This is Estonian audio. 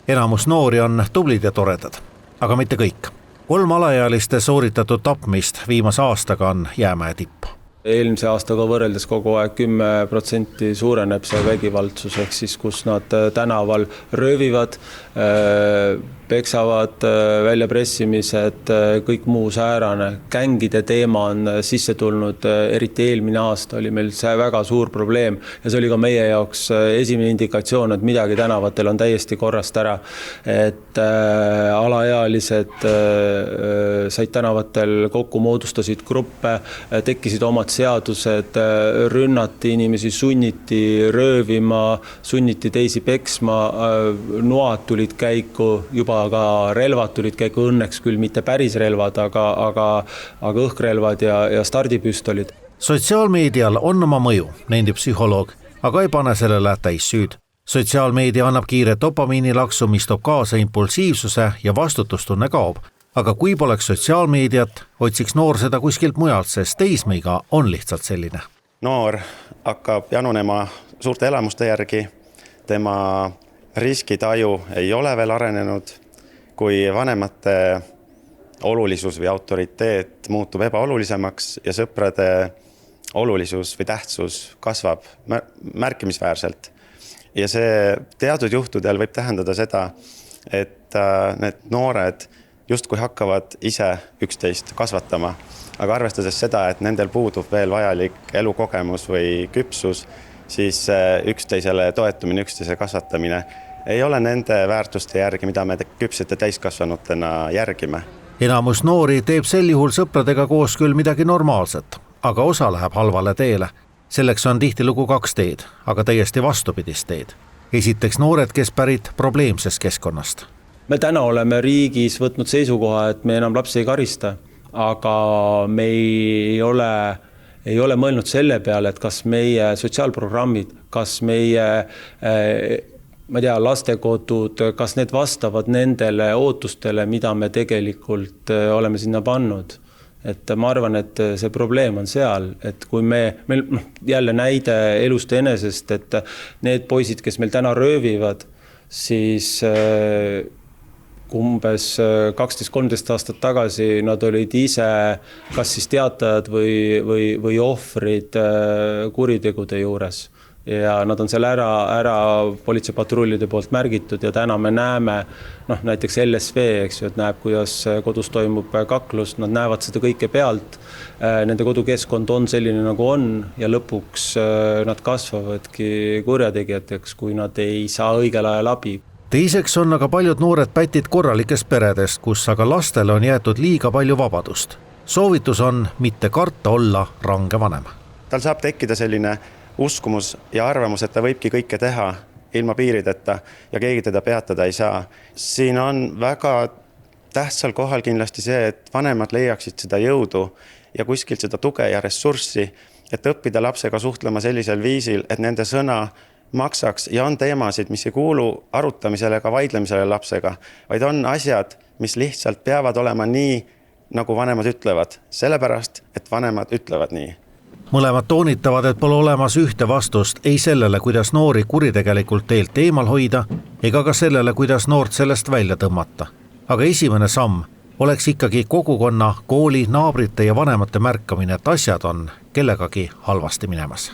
Enamus noori on tublid ja toredad, aga mitte kõik. 3 alaealiste sooritatud tapmist viimase aastaga on jäämäe tipp. Eelmise aastaga võrreldes kogu aeg 10% suureneb see vägivaldsus, ehk siis kus nad tänaval röövivad, peksavad, väljapressimised, kõik muu säärane. Gängide teema on sisse tulnud, eriti eelmine aasta oli meil see väga suur probleem ja see oli ka meie jaoks esimene indikatsioon, et midagi tänavatel on täiesti korrast ära. Et alaealised said tänavatel kokku, moodustasid gruppe, tekkisid omad seadused, rünnati inimesi, sunniti röövima, sunniti teisi peksma, noad tulid käiku, juba ka relvad tulid käiku, õnneks küll mitte päris relvad, aga õhkrelvad ja stardipüstolid. Sotsiaalmeedial on oma mõju, nendib psühholoog, aga ei pane sellele täis süüd. Sotsiaalmeedia annab kiire dopamiinilaksu, mis toob kaasa impulsiivsuse ja vastutustunne kaob. Aga kui poleks sotsiaalmeediat, otsiks noor seda kuskilt mujalt, sest teismeiga on lihtsalt selline. Noor hakkab janunema suurte elamuste järgi, tema riskitaju ei ole veel arenenud, kui vanemate olulisus või autoriteet muutub ebaolulisemaks ja sõprade olulisus või tähtsus kasvab märkimisväärselt. Ja see teatud juhtudel võib tähendada seda, et need noored justkui hakkavad ise üksteist kasvatama, aga arvestades seda, et nendel puudub veel vajalik elukogemus või küpsus, siis üksteisele toetumine, üksteise kasvatamine ei ole nende väärtuste järgi, mida me küpsete täiskasvanutena järgime. Enamus noori teeb sel juhul sõpradega koos küll midagi normaalset, aga osa läheb halvale teele. Selleks on tihtilugu 2 teed, aga täiesti vastupidist teed. Esiteks noored, kes pärit probleemsest keskkonnast. Me täna oleme riigis võtnud seisukoha, et me enam lapsi ei karista, aga me ei ole mõelnud selle peale, et kas meie sotsiaalprogrammid, kas meie lastekodud, kas need vastavad nendele ootustele, mida me tegelikult oleme sinna pannud. Et ma arvan, et see probleem on seal, et kui meil jälle näide elust enesest, et need poisid, kes meil täna röövivad, siis umbes 12-13 aastat tagasi nad olid ise kas siis teatajad või ohvrid kuritegude juures. Ja nad on seal ära politseipatrullide poolt märgitud ja täna me näeme, näiteks LSV, et näeb, kuidas kodus toimub kaklus, nad näevad seda kõike pealt, nende kodukeskkond on selline nagu on ja lõpuks nad kasvavadki kurjategijateks, kui nad ei saa õigel ajal abi. Teiseks on aga paljud noored pätid korralikest peredest, kus aga lastele on jäetud liiga palju vabadust. Soovitus on mitte karta olla range vanem. Tal saab tekkida selline uskumus ja arvamus, et ta võibki kõike teha ilma piirideta ja keegi teda peatada ei saa. Siin on väga tähtsal kohal kindlasti see, et vanemad leiaksid seda jõudu ja kuskilt seda tuge ja ressurssi, et õppida lapsega suhtlema sellisel viisil, et nende sõna maksaks ja on teemasid, mis ei kuulu arutamisele ega vaidlemisele lapsega, vaid on asjad, mis lihtsalt peavad olema nii, nagu vanemad ütlevad, sellepärast, et vanemad ütlevad nii. Mõlemad toonitavad, et pole olemas ühte vastust ei sellele, kuidas noori kuritegelikult teelt eemal hoida, ega ka sellele, kuidas noort sellest välja tõmmata. Aga esimene samm oleks ikkagi kogukonna, kooli, naabrite ja vanemate märkamine, et asjad on kellegagi halvasti minemas.